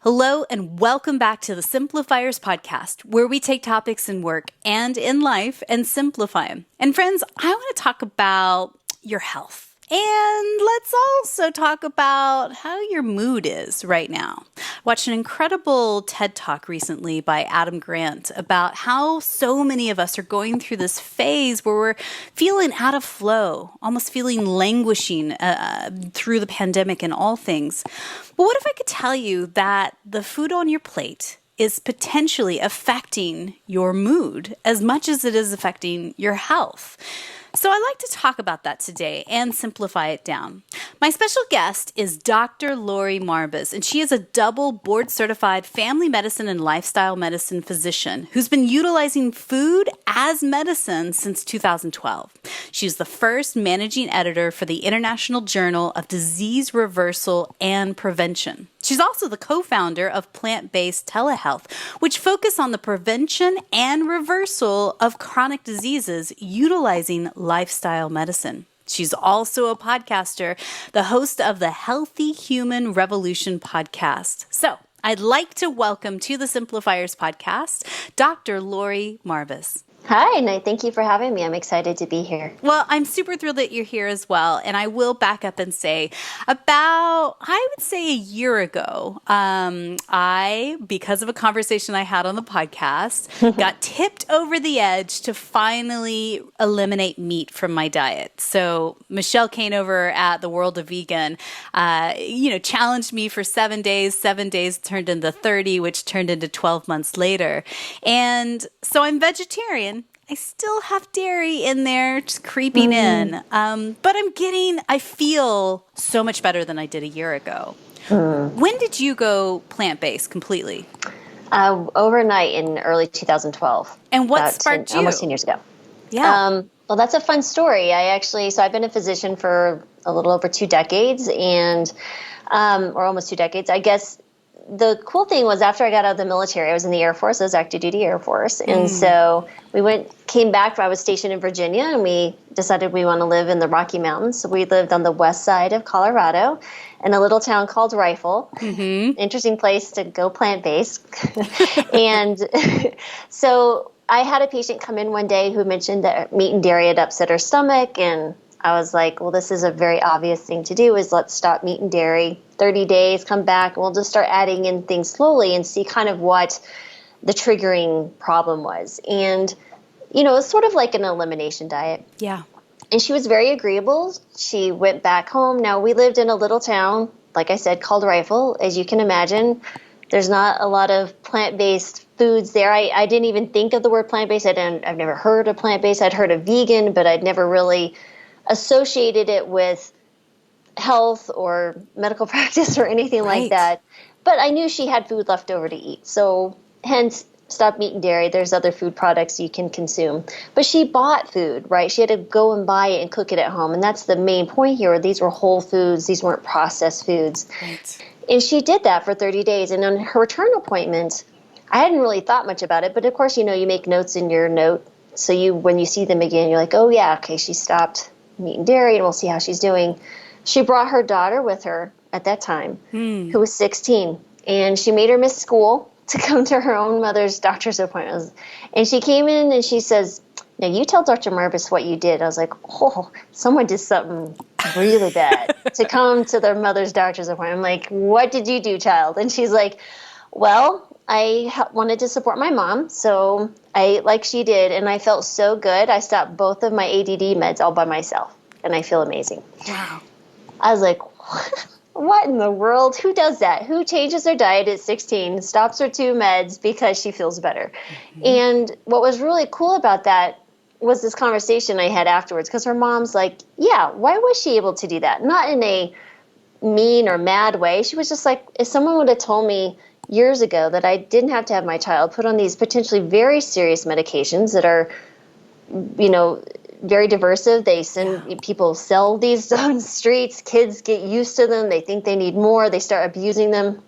Hello and welcome back to the Simplifiers podcast, where we take topics in work and in life and simplify them. And friends, I want to talk about your health. And let's also talk about how your mood is right now. I watched an incredible TED Talk recently by Adam Grant about how so many of us are going through this phase where we're feeling out of flow, almost feeling languishing through the pandemic and all things. But what if I could tell you that the food on your plate is potentially affecting your mood as much as it is affecting your health? So I'd like to talk about that today and simplify it down. My special guest is Dr. Laurie Marbas, and she is a double board-certified family medicine and lifestyle medicine physician who's been utilizing food as medicine since 2012. She's the first managing editor for the International Journal of Disease Reversal and Prevention. She's also the co-founder of Plantbased telehealth, which focus on the prevention and reversal of chronic diseases utilizing lifestyle medicine. She's also a podcaster, the host of the Healthy Human Revolution podcast. So I'd like to welcome to the Simplifiers podcast, Dr. Laurie Marbas. Hi, and thank you for having me. I'm excited to be here. Well, I'm super thrilled that you're here as well. And I will back up and say about, I would say a year ago, because of a conversation I had on the podcast, got tipped over the edge to finally eliminate meat from my diet. So Michelle Cainover at the World of Vegan, challenged me for 7 days. 7 days turned into 30, which turned into 12 months later. And so I'm vegetarian. I still have dairy in there, just creeping in. But I feel so much better than I did a year ago. When did you go plant-based completely? Overnight in early 2012. And what sparked you? Almost 10 years ago. Yeah. Well, that's a fun story. I've been a physician for a little over 2 decades or almost 2 decades. I guess the cool thing was after I got out of the military, I was in the Air Force. I was active duty Air Force. And so came back. I was stationed in Virginia, and we decided we want to live in the Rocky Mountains. So we lived on the west side of Colorado in a little town called Rifle. Interesting place to go plant-based. And so I had a patient come in one day who mentioned that meat and dairy had upset her stomach, and I was like, well, this is a very obvious thing to do, is let's stop meat and dairy, 30 days, come back, and we'll just start adding in things slowly and see kind of what the triggering problem was. And, it's sort of like an elimination diet. Yeah. And she was very agreeable. She went back home. Now, we lived in a little town, like I said, called Rifle. As you can imagine, there's not a lot of plant-based foods there. I didn't even think of the word plant-based. I've never heard of plant-based. I'd heard of vegan, but I'd never really associated it with health or medical practice or anything like that. But I knew she had food left over to eat. So hence, stop meat and dairy. There's other food products you can consume. But she bought food, right? She had to go and buy it and cook it at home. And that's the main point here. These were whole foods. These weren't processed foods. Right. And she did that for 30 days. And on her return appointment, I hadn't really thought much about it. But of course, you make notes in your note. So when you see them again, you're like, oh, yeah, okay, she stopped meat and dairy, and we'll see how she's doing. She brought her daughter with her at that time, who was 16, and she made her miss school to come to her own mother's doctor's appointments. And she came in and she says, now you tell Dr. Marbas what you did. I was like, oh, someone did something really bad to come to their mother's doctor's appointment. I'm like, what did you do, child? And she's like, well, I wanted to support my mom, so I ate like she did, and I felt so good. I stopped both of my ADD meds all by myself, and I feel amazing. Wow. I was like, what in the world? Who does that? Who changes their diet at 16, stops her 2 meds because she feels better? And what was really cool about that was this conversation I had afterwards, because her mom's like, yeah, why was she able to do that? Not in a mean or mad way. She was just like, if someone would have told me years ago that I didn't have to have my child put on these potentially very serious medications that are, very diversive. People sell these on the streets. Kids get used to them. They think they need more. They start abusing them.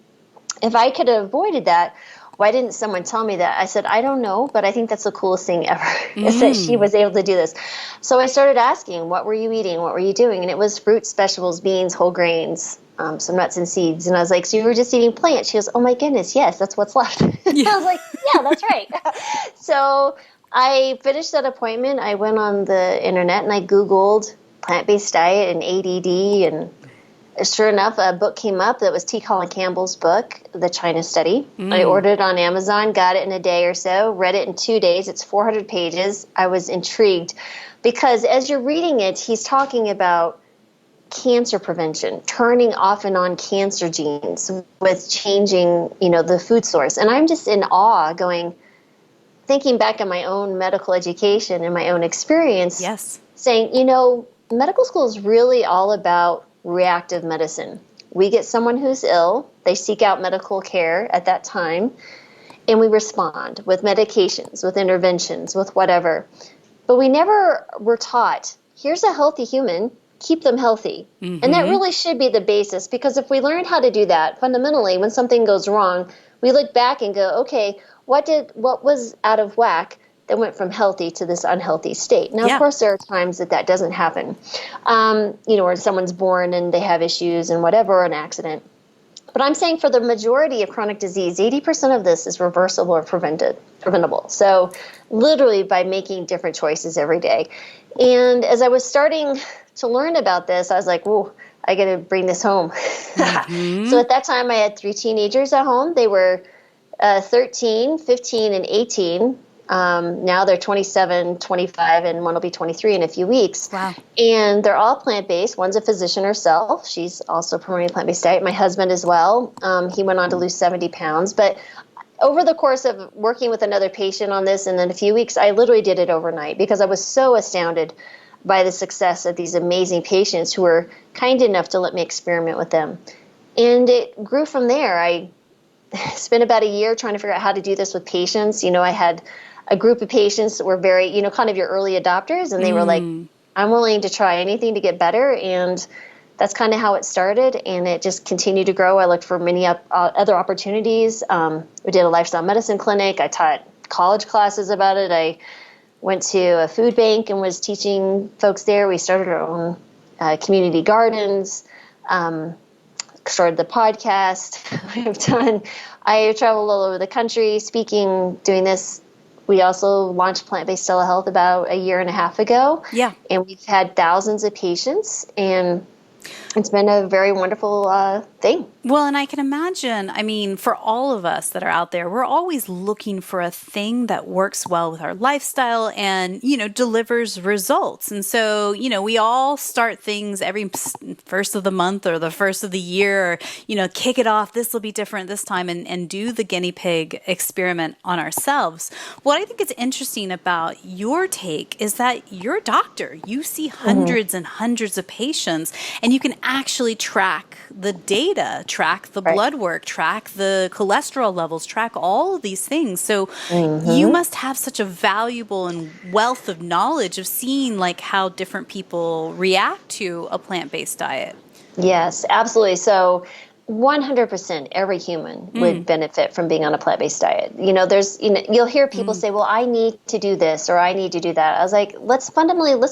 If I could have avoided that, why didn't someone tell me that? I said, I don't know, but I think that's the coolest thing ever is that she was able to do this. So I started asking, what were you eating? What were you doing? And it was fruits, vegetables, beans, whole grains, some nuts and seeds. And I was like, so you were just eating plants? She goes, oh my goodness, yes, that's what's left. Yeah. I was like, yeah, that's right. So I finished that appointment. I went on the internet and I Googled plant-based diet and ADD, and sure enough, a book came up that was T. Colin Campbell's book, The China Study. I ordered it on Amazon, got it in a day or so, read it in 2 days. It's 400 pages. I was intrigued because as you're reading it, he's talking about cancer prevention, turning off and on cancer genes with changing, the food source. And I'm just in awe thinking back on my own medical education and my own experience, Yes. saying, medical school is really all about reactive medicine. We get someone who's ill, they seek out medical care at that time, and we respond with medications, with interventions, with whatever. But we never were taught, here's a healthy human, keep them healthy. And that really should be the basis, because if we learn how to do that, fundamentally, when something goes wrong, we look back and go, okay, what was out of whack that went from healthy to this unhealthy state? Now, of course, there are times that doesn't happen, where someone's born and they have issues and whatever, or an accident. But I'm saying for the majority of chronic disease, 80% of this is reversible or preventable. So literally by making different choices every day. And as I was starting to learn about this, I was like, whoa, I got to bring this home. So at that time, I had 3 teenagers at home. They were 13, 15, and 18. Now they're 27, 25, and one will be 23 in a few weeks. Wow. And they're all plant-based. One's a physician herself. She's also promoting a plant-based diet. My husband as well. He went on to lose 70 pounds. But over the course of working with another patient on this and then a few weeks, I literally did it overnight because I was so astounded by the success of these amazing patients who were kind enough to let me experiment with them. And it grew from there. I spent about a year trying to figure out how to do this with patients. I had a group of patients that were very, kind of your early adopters, and they were like, I'm willing to try anything to get better. And that's kind of how it started, and it just continued to grow. I looked for many other opportunities. We did a lifestyle medicine clinic. I taught college classes about it. I went to a food bank and was teaching folks there. We started our own community gardens, started the podcast. I traveled all over the country speaking, doing this. We also launched Plant-Based Telehealth about a year and a half ago. Yeah. And we've had thousands of patients, and it's been a very wonderful thing. Well, and I can imagine, for all of us that are out there, we're always looking for a thing that works well with our lifestyle and, delivers results. And so, we all start things every first of the month or the first of the year, or, kick it off. This will be different this time and do the guinea pig experiment on ourselves. What I think is interesting about your take is that you're a doctor. You see hundreds and hundreds of patients, and you can actually track the data, track the blood work, track the cholesterol levels, track all of these things. So you must have such a valuable and wealth of knowledge of seeing how different people react to a plant-based diet. Yes, absolutely. So 100% every human would benefit from being on a plant-based diet. You'll hear people say, well, I need to do this or I need to do that. I was like, let's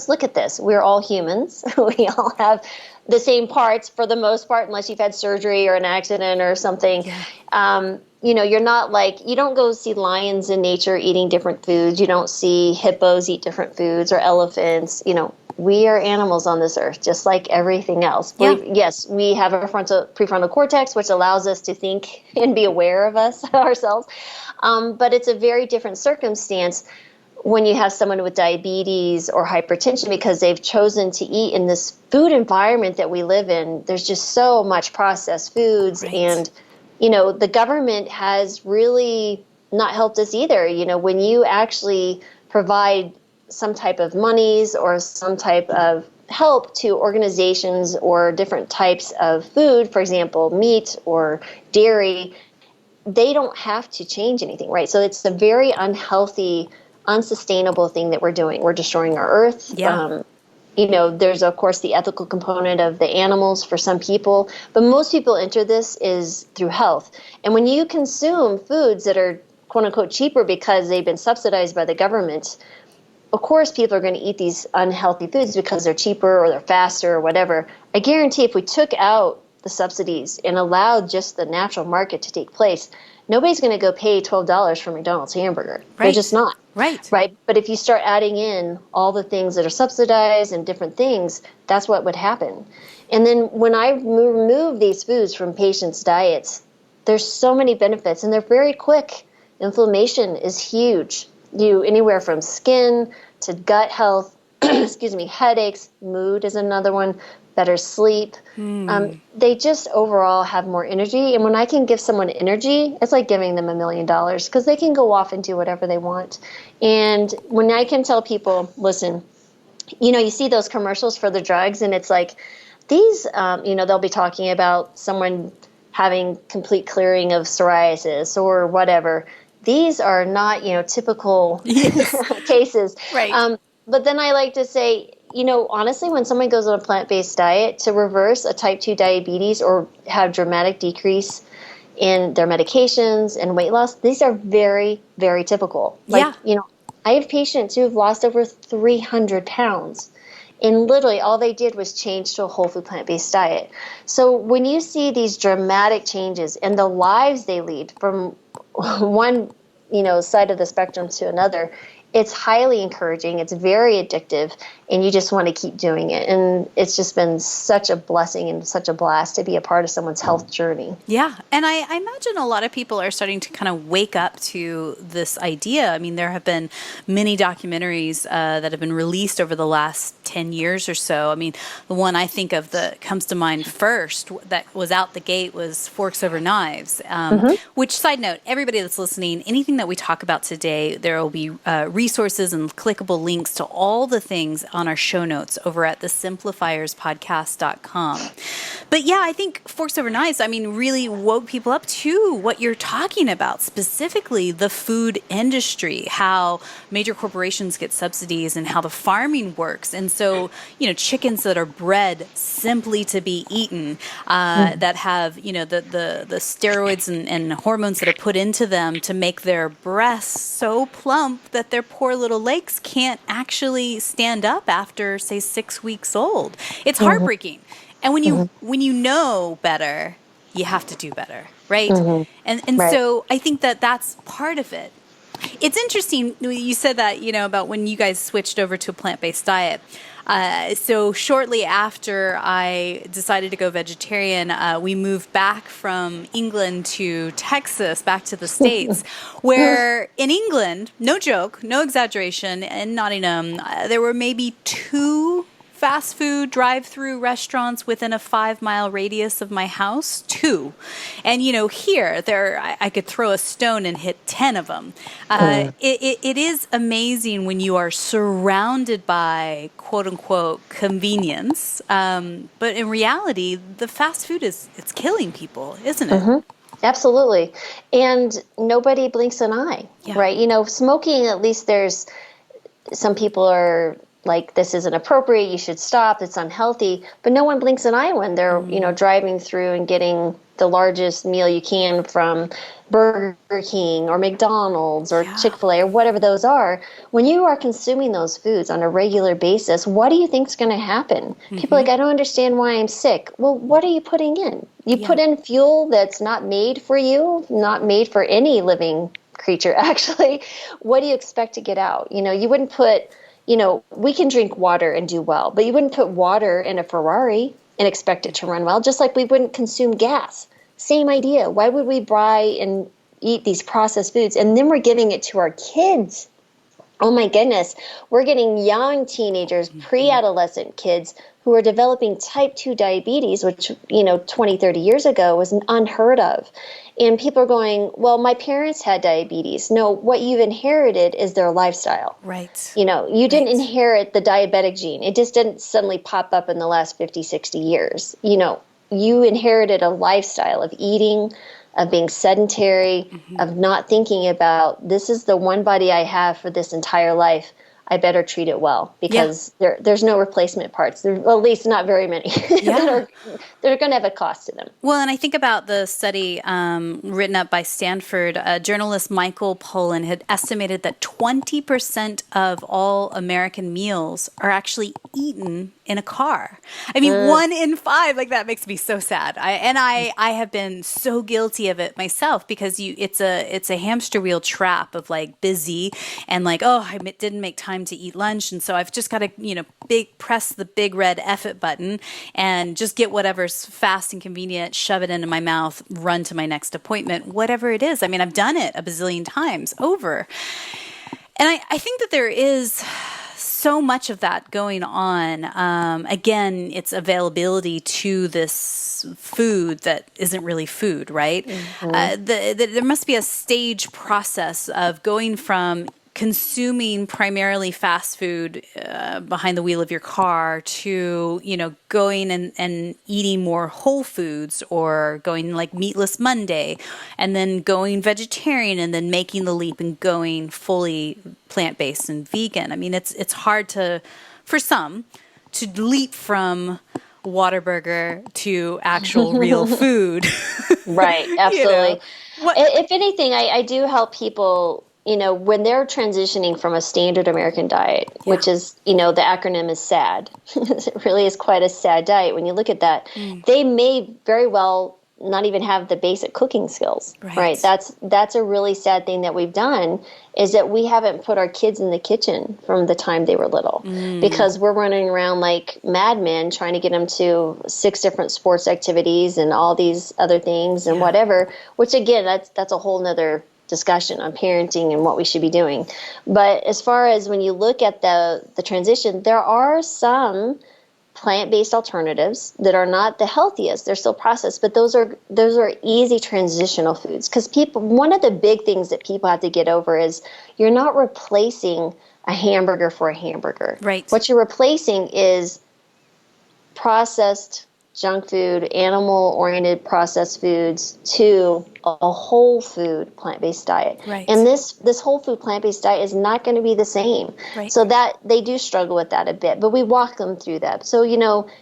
look at this. We're all humans. We all have the same parts for the most part, unless you've had surgery or an accident or something. Yeah. You're not you don't go see lions in nature eating different foods. You don't see hippos eat different foods or elephants. We are animals on this earth, just like everything else. Yeah. Yes, we have a prefrontal cortex, which allows us to think and be aware of ourselves. But it's a very different circumstance when you have someone with diabetes or hypertension because they've chosen to eat in this food environment that we live in. There's just so much processed foods. Right. And, the government has really not helped us either. When you actually provide some type of monies or some type of help to organizations or different types of food, for example, meat or dairy, they don't have to change anything, right? So it's a very unhealthy, unsustainable thing that we're doing. We're destroying our earth. Yeah. there's of course the ethical component of the animals for some people, but most people enter this is through health. And when you consume foods that are quote unquote cheaper because they've been subsidized by the government, of course people are going to eat these unhealthy foods because they're cheaper or they're faster or whatever. I guarantee if we took out the subsidies and allowed just the natural market to take place, nobody's going to go pay $12 for McDonald's hamburger. Right. They're just not. Right. But if you start adding in all the things that are subsidized and different things, that's what would happen. And then when I remove these foods from patients' diets, there's so many benefits, and they're very quick. Inflammation is huge. Anywhere from skin to gut health, headaches, mood is another one, better sleep. They just overall have more energy. And when I can give someone energy, it's like giving them $1 million, because they can go off and do whatever they want. And when I can tell people, listen, you see those commercials for the drugs, and it's like these, they'll be talking about someone having complete clearing of psoriasis or whatever. These are not, typical cases. Right. But then I like to say, honestly, when someone goes on a plant-based diet, to reverse a type 2 diabetes or have dramatic decrease in their medications and weight loss, these are very, very typical. I have patients who have lost over 300 pounds. And literally all they did was change to a whole food plant-based diet. So when you see these dramatic changes in the lives they lead from one, side of the spectrum to another, it's highly encouraging. It's very addictive, and you just want to keep doing it. And it's just been such a blessing and such a blast to be a part of someone's health journey. Yeah. And I imagine a lot of people are starting to kind of wake up to this idea. I mean, there have been many documentaries that have been released over the last 10 years or so. I mean, the one I think of that comes to mind first that was out the gate was Forks Over Knives, which, side note, everybody that's listening, anything that we talk about today, there will be resources and clickable links to all the things on our show notes over at the Simplifierspodcast.com. But yeah, I think Forks Over Knives, really woke people up to what you're talking about, specifically the food industry, how major corporations get subsidies and how the farming works. And so, chickens that are bred simply to be eaten, that have, the steroids and hormones that are put into them to make their breasts so plump that their poor little legs can't actually stand up after, say, 6 weeks old. It's heartbreaking. And when you know better, you have to do better, right? And right. So I think that's part of it. It's interesting you said that, about when you guys switched over to a plant-based diet. So shortly after I decided to go vegetarian, we moved back from England to Texas, back to the States, where in England, no joke, no exaggeration, in Nottingham, there were maybe 2 fast food drive-through restaurants within a 5-mile radius of my house, 2. And, here, I could throw a stone and hit 10 of them. It is amazing when you are surrounded by, quote-unquote, convenience. But in reality, the fast food it's killing people, isn't it? Absolutely. And nobody blinks an eye, right? Smoking, at least there's some people are like, this isn't appropriate, you should stop, it's unhealthy. But no one blinks an eye when they're, driving through and getting the largest meal you can from Burger King or McDonald's or Chick-fil-A or whatever those are. When you are consuming those foods on a regular basis, what do you think is going to happen? People are like, I don't understand why I'm sick. Well, what are you putting in? You put in fuel that's not made for you, not made for any living creature, actually. What do you expect to get out? You wouldn't put... we can drink water and do well, but you wouldn't put water in a Ferrari and expect it to run well, just like we wouldn't consume gas. Same idea. Why would we buy and eat these processed foods? And then we're giving it to our kids. Oh my goodness. We're getting young teenagers, pre-adolescent kids who are developing type 2 diabetes, which, 20, 30 years ago was unheard of. And people are going, well, my parents had diabetes. No, what you've inherited is their lifestyle. Right. You didn't inherit the diabetic gene. It just didn't suddenly pop up in the last 50, 60 years. You inherited a lifestyle of eating, of being sedentary, of not thinking about, this is the one body I have for this entire life. I better treat it well, Yeah. because there's no replacement parts. Well, at least not very many Yeah. that are going to have a cost to them. Well, and I think about the study written up by Stanford. Journalist Michael Pollan had estimated that 20% of all American meals are actually eaten in a car. I mean, 1 in 5, like that makes me so sad. I have been so guilty of it myself, because it's a hamster wheel trap of like busy and like, oh, I didn't make time to eat lunch. And so I've just got to, press the big red F it button and just get whatever's fast and convenient, shove it into my mouth, run to my next appointment, whatever it is. I mean, I've done it a bazillion times over. And I think that there is so much of that going on. Again, it's availability to this food that isn't really food, right? Mm-hmm. There must be a stage process of going from consuming primarily fast food behind the wheel of your car to, going and eating more whole foods, or going like Meatless Monday, and then going vegetarian, and then making the leap and going fully plant-based and vegan. I mean, it's hard for some to leap from Whataburger to actual real food. Right, absolutely. If anything, I do help people, when they're transitioning from a standard American diet, which is, the acronym is SAD. It really is quite a sad diet. When you look at that, they may very well not even have the basic cooking skills, right? That's a really sad thing that we've done, is that we haven't put our kids in the kitchen from the time they were little, because we're running around like madmen trying to get them to 6 different sports activities and all these other things and whatever, which again, that's a whole nother discussion on parenting and what we should be doing. But as far as when you look at the transition, there are some plant-based alternatives that are not the healthiest. They're still processed, but those are easy transitional foods. Because one of the big things that people have to get over is you're not replacing a hamburger for a hamburger. Right. What you're replacing is processed junk food, animal-oriented processed foods, to a whole food plant-based diet. Right. And this whole food plant-based diet is not going to be the same. Right. So that they do struggle with that a bit, but we walk them through that. So,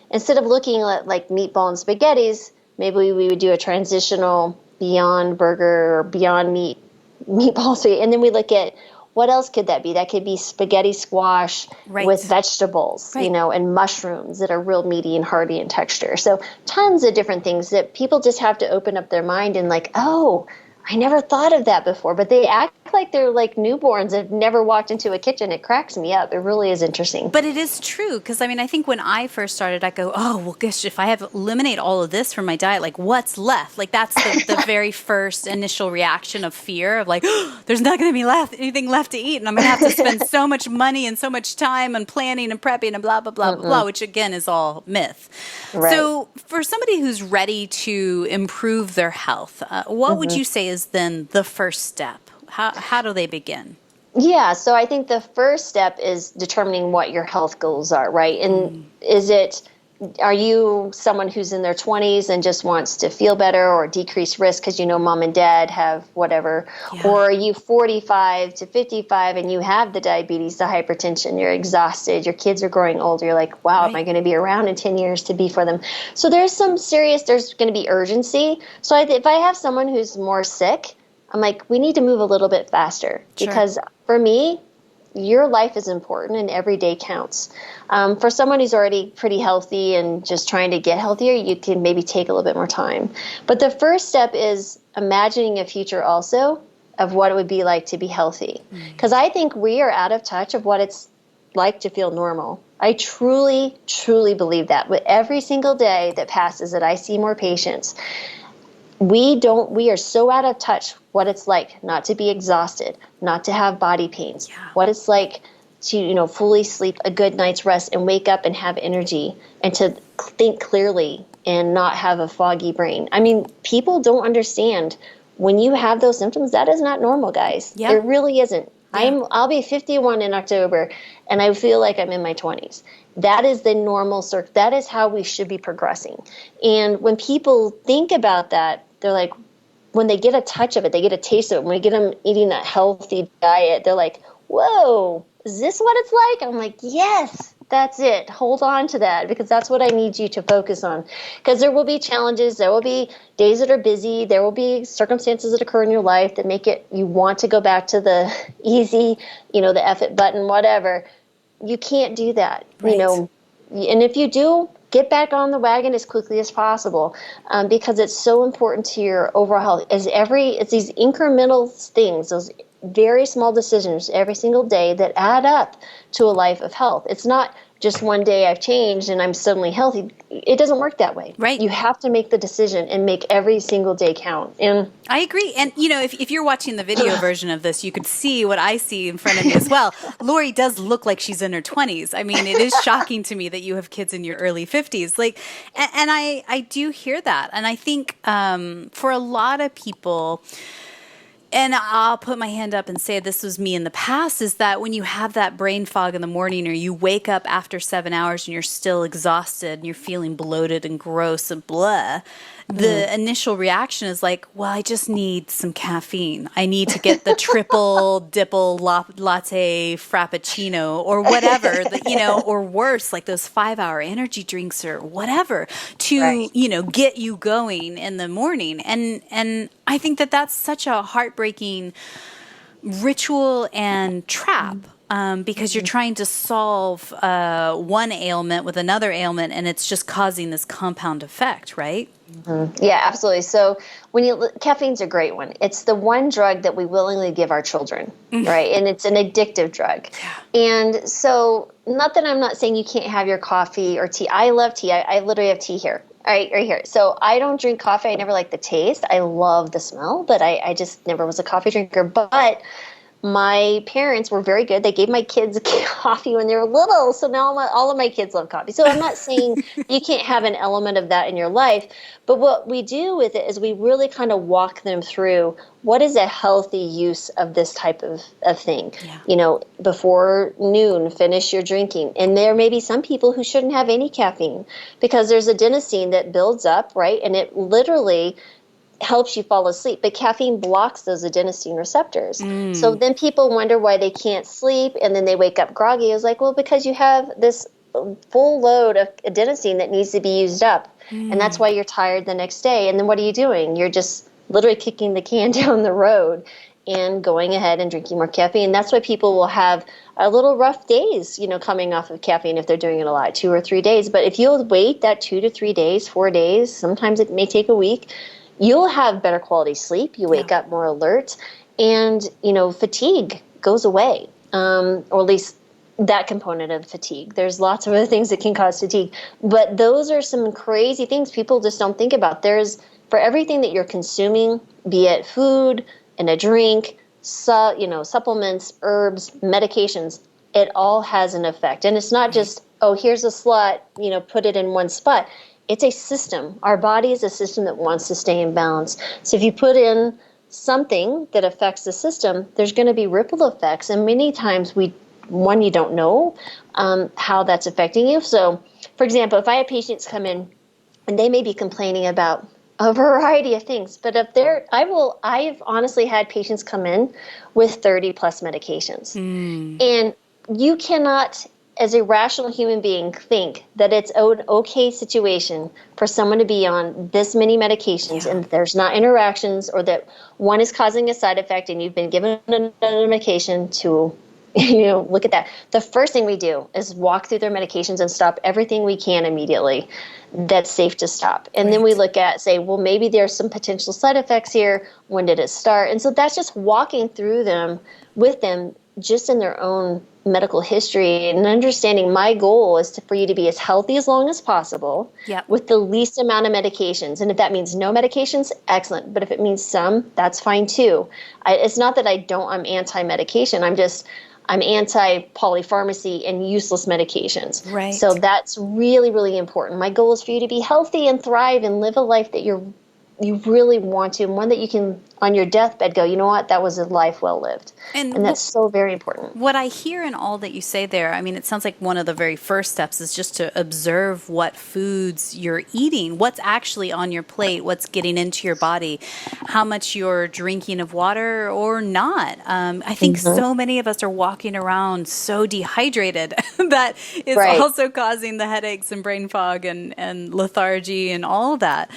instead of looking at like meatball and spaghettis, maybe we would do a transitional Beyond Burger or Beyond Meat meatball spaghetti. And then we look at, what else could that be? That could be spaghetti squash with vegetables, and mushrooms that are real meaty and hearty in texture. So tons of different things that people just have to open up their mind and like, oh, I never thought of that before. But they act like they're like newborns that have never walked into a kitchen. It cracks me up. It really is interesting. But it is true, because I think when I first started, I go, oh, well, gosh, if I eliminate all of this from my diet, like what's left? Like that's the very first initial reaction of fear of like, oh, there's not going to be anything left to eat. And I'm going to have to spend so much money and so much time on planning and prepping and blah, blah, blah, blah, blah, which again is all myth. Right. So for somebody who's ready to improve their health, what would you say is then the first step? How do they begin? Yeah, so I think the first step is determining what your health goals are, right? And are you someone who's in their 20s and just wants to feel better or decrease risk because mom and dad have whatever? Yeah. Or are you 45 to 55 and you have the diabetes, the hypertension, you're exhausted, your kids are growing older, you're like, wow, am I going to be around in 10 years to be for them? So there's going to be urgency. So if I have someone who's more sick, I'm like, we need to move a little bit faster. Sure. Because for me, your life is important and every day counts. For someone who's already pretty healthy and just trying to get healthier, you can maybe take a little bit more time. But the first step is imagining a future also of what it would be like to be healthy. Because I think we are out of touch of what it's like to feel normal. I truly, truly believe that. With every single day that passes that I see more patients, we are so out of touch what it's like not to be exhausted, not to have body pains, what it's like to, fully sleep a good night's rest and wake up and have energy and to think clearly and not have a foggy brain. People don't understand when you have those symptoms, that is not normal, guys. Yeah. It really isn't. Yeah. I'll be 51 in October and I feel like I'm in my 20s. That is the normal circle. That is how we should be progressing. And when people think about that, they're like, when they get a touch of it, they get a taste of it. When we get them eating that healthy diet, they're like, whoa, is this what it's like? I'm like, yes, that's it. Hold on to that, because that's what I need you to focus on. Because there will be challenges. There will be days that are busy. There will be circumstances that occur in your life that make it, you want to go back to the easy, the F it button, whatever. You can't do that, Right. And if you do, get back on the wagon as quickly as possible, because it's so important to your overall health. It's these incremental things, those very small decisions every single day that add up to a life of health. It's not just one day I've changed and I'm suddenly healthy. It doesn't work that way. Right. You have to make the decision and make every single day count. And I agree. And, if you're watching the video version of this, you could see what I see in front of me as well. Laurie does look like she's in her 20s. I mean, it is shocking to me that you have kids in your early 50s. And I do hear that. And I think for a lot of people, and I'll put my hand up and say this was me in the past, is that when you have that brain fog in the morning, or you wake up after 7 hours and you're still exhausted and you're feeling bloated and gross and blah, the initial reaction is like, well, I just need some caffeine. I need to get the triple dipple latte frappuccino or whatever, or worse, like those 5-hour energy drinks or whatever to, Right. Get you going in the morning. And I think that that's such a heartbreaking ritual and trap, because you're trying to solve one ailment with another ailment, and it's just causing this compound effect, right? Yeah, absolutely. So caffeine's a great one. It's the one drug that we willingly give our children, right? And it's an addictive drug. Yeah. And so, not that I'm not saying you can't have your coffee or tea. I love tea. I literally have tea here, right here. So I don't drink coffee. I never liked the taste. I love the smell, but I just never was a coffee drinker. But my parents were very good. They gave my kids coffee when they were little. So now all of my kids love coffee. So I'm not saying you can't have an element of that in your life. But what we do with it is we really kind of walk them through what is a healthy use of this type of thing. Yeah. Before noon, finish your drinking. And there may be some people who shouldn't have any caffeine because there's adenosine that builds up, right? And it literally helps you fall asleep, but caffeine blocks those adenosine receptors. So then people wonder why they can't sleep, and then they wake up groggy. It's like, well, because you have this full load of adenosine that needs to be used up, and that's why you're tired the next day. And then what are you doing? You're just literally kicking the can down the road and going ahead and drinking more caffeine. That's why people will have a little rough days, coming off of caffeine if they're doing it a lot, 2 or 3 days. But if you'll wait that 2 to 3 days, 4 days, sometimes it may take a week, you'll have better quality sleep. You wake up more alert, and fatigue goes away, or at least that component of fatigue. There's lots of other things that can cause fatigue, but those are some crazy things people just don't think about. For everything that you're consuming, be it food and a drink, supplements, herbs, medications, it all has an effect. And it's not just, oh, here's a slot, put it in one spot. It's a system. Our body is a system that wants to stay in balance. So if you put in something that affects the system, there's going to be ripple effects. And many times you don't know how that's affecting you. So, for example, if I have patients come in and they may be complaining about a variety of things, but I've honestly had patients come in with 30 plus medications. And you cannot, as a rational human being, think that it's an okay situation for someone to be on this many medications and there's not interactions, or that one is causing a side effect and you've been given another medication to, look at that. The first thing we do is walk through their medications and stop everything we can immediately that's safe to stop. And then we look at, say, well, maybe there's some potential side effects here. When did it start? And so that's just walking through them with them, just in their own medical history, and understanding my goal is for you to be as healthy as long as possible with the least amount of medications. And if that means no medications, excellent. But if it means some, that's fine too. It's not that I'm anti-medication. I'm anti-polypharmacy and useless medications. Right. So that's really, really important. My goal is for you to be healthy and thrive and live a life that you're you really want to, and one that you can, on your deathbed, go, you know what, that was a life well lived. And that's so very important. What I hear in all that you say there, I mean, it sounds like one of the very first steps is just to observe what foods you're eating, what's actually on your plate, what's getting into your body, how much you're drinking of water or not. I think so many of us are walking around so dehydrated that it's also causing the headaches and brain fog and lethargy and all that.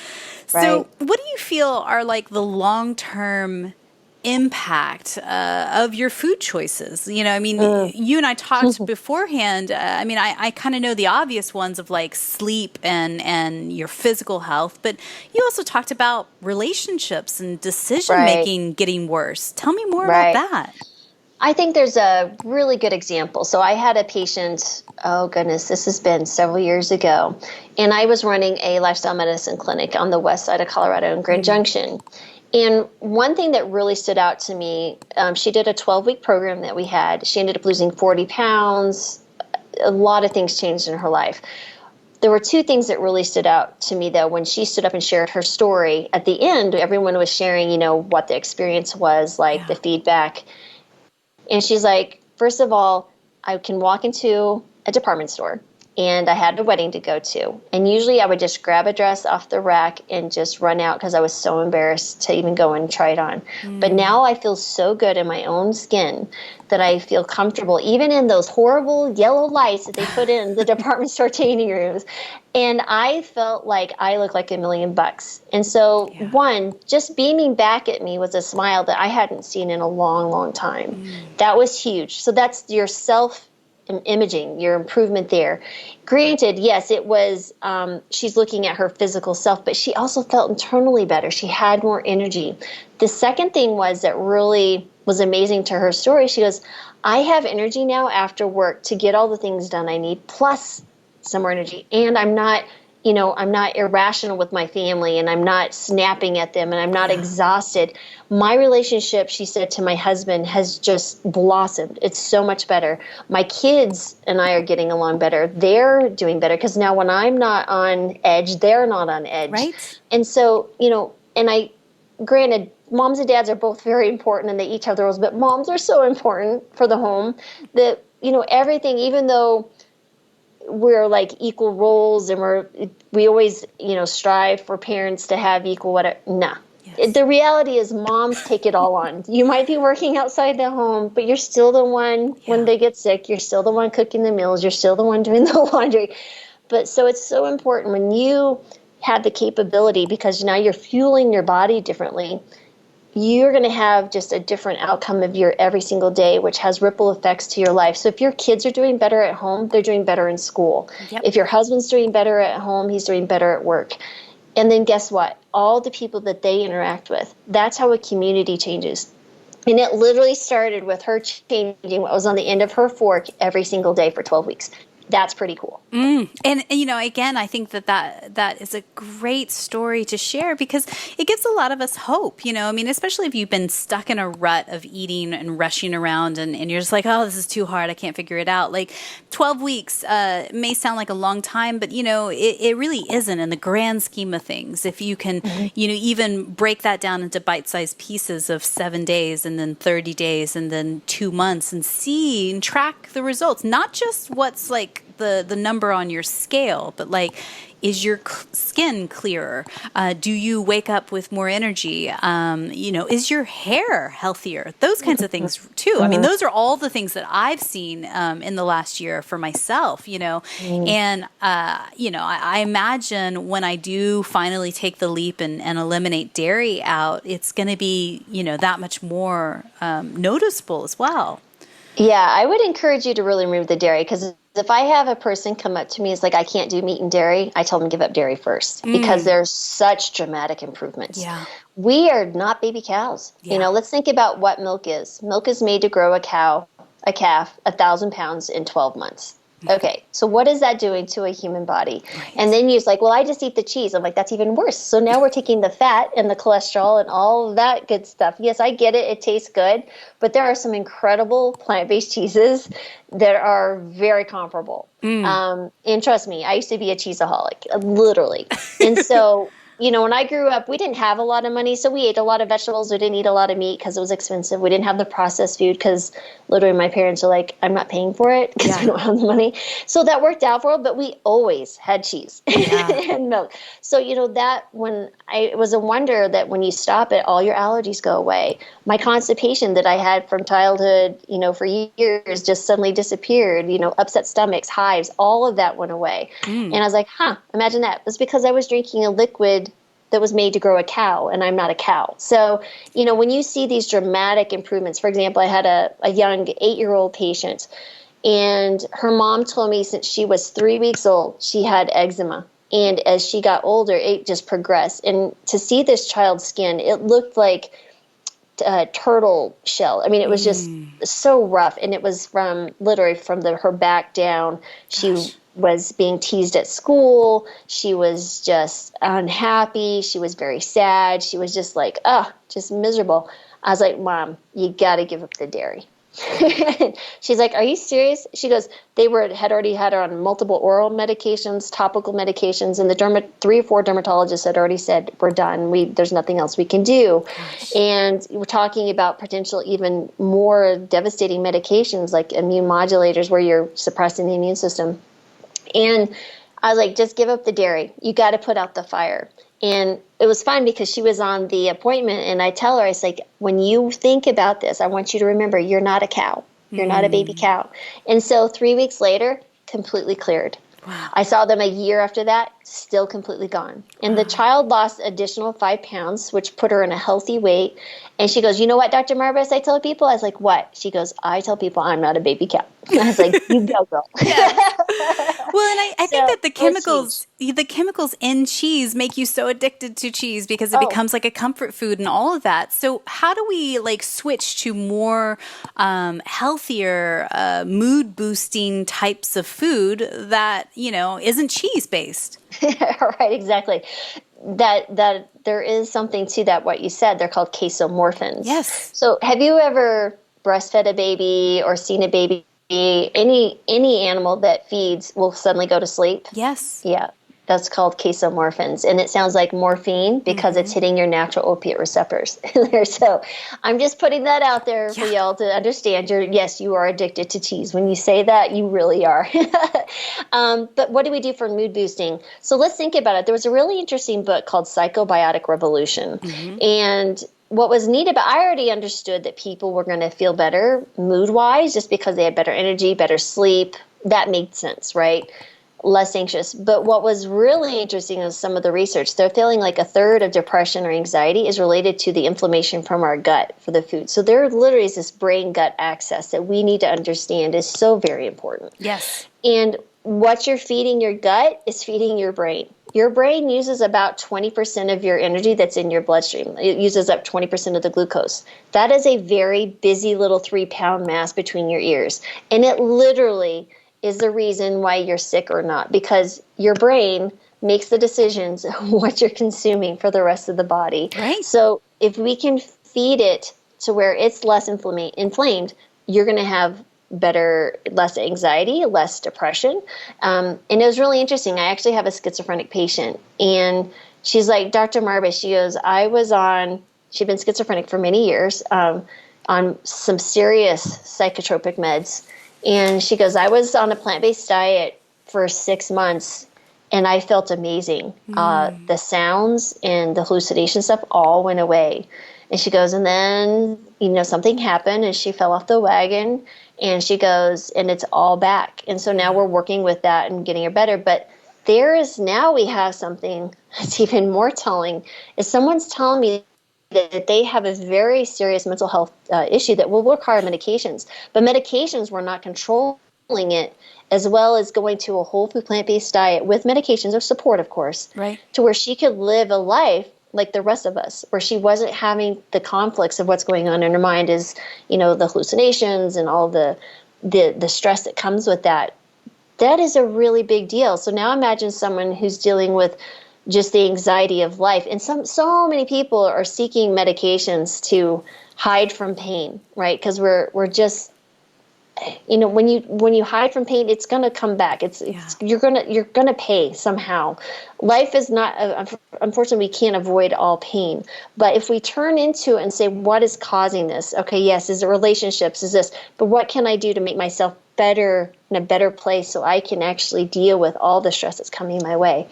So what do you feel are like the long-term impact of your food choices? You know, I mean, you and I talked beforehand. I mean, I kind of know the obvious ones of like sleep and your physical health, but you also talked about relationships and decision making getting worse. Tell me more about that. I think there's a really good example. So I had a patient, oh goodness, this has been several years ago, and I was running a lifestyle medicine clinic on the west side of Colorado in Grand Junction. And one thing that really stood out to me, she did a 12-week program that we had. She ended up losing 40 pounds. A lot of things changed in her life. There were two things that really stood out to me, though, when she stood up and shared her story. At the end, everyone was sharing, you know, what the experience was, like the feedback. And she's like, first of all, I can walk into a department store, and I had a wedding to go to. And usually I would just grab a dress off the rack and just run out because I was so embarrassed to even go and try it on. But now I feel so good in my own skin that I feel comfortable, even in those horrible yellow lights that they put in the department store changing rooms. And I felt like I looked like $1 million. And so, one, just beaming back at me was a smile that I hadn't seen in a long, long time. That was huge. So that's your self-imaging, your improvement there. Granted, yes, it was, she's looking at her physical self, but she also felt internally better. She had more energy. The second thing was that really was amazing to her story. She goes, I have energy now after work to get all the things done I need, plus some more energy. And I'm not, you know, I'm not irrational with my family, and I'm not snapping at them, and I'm not exhausted. My relationship, she said, to my husband has just blossomed. It's so much better. My kids and I are getting along better. They're doing better because now when I'm not on edge, they're not on edge. Right. And so, you know, and granted, moms and dads are both very important and they each have their roles, but moms are so important for the home that, you know, everything, even though we're like equal roles and we always, you know, strive for parents to have equal whatever. Nah. Yes. The reality is moms take it all on. You might be working outside the home, but you're still the one when they get sick. You're still the one cooking the meals. You're still the one doing the laundry. But so it's so important when you have the capability, because now you're fueling your body differently, you're going to have just a different outcome of your every single day, which has ripple effects to your life. So if your kids are doing better at home, they're doing better in school. Yep. If your husband's doing better at home, he's doing better at work. And then guess what? All the people that they interact with, that's how a community changes. And it literally started with her changing what was on the end of her fork every single day for 12 weeks. That's pretty cool. And, you know, again, I think that is a great story to share because it gives a lot of us hope, you know, I mean, especially if you've been stuck in a rut of eating and rushing around and you're just like, oh, this is too hard. I can't figure it out. Like 12 weeks may sound like a long time, but, you know, it really isn't in the grand scheme of things. If you can, you know, even break that down into bite-sized pieces of 7 days and then 30 days and then 2 months and see and track the results, not just what's like the number on your scale, but like, is your skin clearer? Do you wake up with more energy? You know, is your hair healthier? Those kinds of things too. I mean, those are all the things that I've seen in the last year for myself, you know, and, you know, I imagine when I do finally take the leap and eliminate dairy out, it's going to be, you know, that much more noticeable as well. Yeah, I would encourage you to really remove the dairy, because if I have a person come up to me, it's like, I can't do meat and dairy, I tell them to give up dairy first because there's such dramatic improvements. Yeah. We are not baby cows. Yeah. You know, let's think about what milk is. Milk is made to grow a calf 1,000 pounds in 12 months. Okay, so what is that doing to a human body? Right. And then you're like, well, I just eat the cheese. I'm like, that's even worse. So now we're taking the fat and the cholesterol and all of that good stuff. Yes, I get it. It tastes good. But there are some incredible plant-based cheeses that are very comparable. And trust me, I used to be a cheeseaholic, literally. And so when I grew up, we didn't have a lot of money. So we ate a lot of vegetables. We didn't eat a lot of meat because it was expensive. We didn't have the processed food because literally my parents are like, I'm not paying for it because we don't have the money. So that worked out for us, but we always had cheese and milk. So, that it was a wonder that when you stop it, all your allergies go away. My constipation that I had from childhood, for years just suddenly disappeared, upset stomachs, hives, all of that went away. And I was like, imagine that. It was because I was drinking a liquid that was made to grow a cow, and I'm not a cow. So, when you see these dramatic improvements, for example, I had a young 8-year-old patient, and her mom told me since she was 3 weeks old, she had eczema. And as she got older, it just progressed. And to see this child's skin, it looked like a turtle shell. I mean, it was just so rough. And it was literally from her back down. She was being teased at school. She was just unhappy. She was very sad. She was just like, just miserable. I was like, Mom, you got to give up the dairy. She's like, are you serious? She goes, had already had her on multiple oral medications, topical medications, and the 3 or 4 dermatologists had already said, we're done. There's nothing else we can do. Gosh. And we're talking about potential even more devastating medications like immune modulators where you're suppressing the immune system. And I was like, just give up the dairy. You got to put out the fire. And it was fun because she was on the appointment, and I tell her, I was like, when you think about this, I want you to remember you're not a cow. You're not a baby cow. And so 3 weeks later, completely cleared. Wow. I saw them a year after that, still completely gone. And the child lost additional 5 pounds, which put her in a healthy weight. And she goes, you know what, Dr. Marbas, I tell people? I was like, what? She goes, I tell people I'm not a baby cow. And I was like, you go, girl. Yes. Well, and I think that the chemicals in cheese make you so addicted to cheese because it becomes like a comfort food and all of that. So how do we switch to more healthier, mood boosting types of food that, isn't cheese based? Right, exactly. That there is something to that, what you said. They're called casomorphins. Yes. So have you ever breastfed a baby or seen a baby? Any animal that feeds will suddenly go to sleep? Yes. Yeah. That's called casomorphins. And it sounds like morphine because it's hitting your natural opiate receptors. So I'm just putting that out there for y'all to understand. Yes, you are addicted to cheese. When you say that, you really are. But what do we do for mood boosting? So let's think about it. There was a really interesting book called Psychobiotic Revolution. And what was neat about, I already understood that people were going to feel better mood-wise just because they had better energy, better sleep. That made sense, right? Less anxious. But what was really interesting is some of the research. They're feeling like a third of depression or anxiety is related to the inflammation from our gut for the food. So there literally is this brain-gut axis that we need to understand is so very important. Yes. And what you're feeding your gut is feeding your brain. Your brain uses about 20% of your energy that's in your bloodstream. It uses up 20% of the glucose. That is a very busy little 3-pound mass between your ears. And it literally is the reason why you're sick or not, because your brain makes the decisions what you're consuming for the rest of the body. Right. So if we can feed it to where it's less inflamed, you're going to have less anxiety, less depression. And it was really interesting. I actually have a schizophrenic patient, and she's like, Dr. Marbas, she goes, she'd been schizophrenic for many years, on some serious psychotropic meds. And she goes, I was on a plant-based diet for 6 months, and I felt amazing. The sounds and the hallucination stuff all went away. And she goes, and then, something happened, and she fell off the wagon. And she goes, and it's all back. And so now we're working with that and getting her better. But now we have something that's even more telling, is someone's telling me that they have a very serious mental health issue that will require medications. But medications were not controlling it, as well as going to a whole food plant-based diet with medications or support, of course, right, to where she could live a life like the rest of us, where she wasn't having the conflicts of what's going on in her mind, is, the hallucinations and all the stress that comes with that. That is a really big deal. So now imagine someone who's dealing with just the anxiety of life. And so many people are seeking medications to hide from pain, right? Because we're just when you hide from pain, it's going to come back. You're going to pay somehow. Life is not, unfortunately, we can't avoid all pain. But if we turn into it and say, what is causing this? Okay, yes, is it relationships? Is this? But what can I do to make myself better, in a better place, so I can actually deal with all the stress that's coming my way?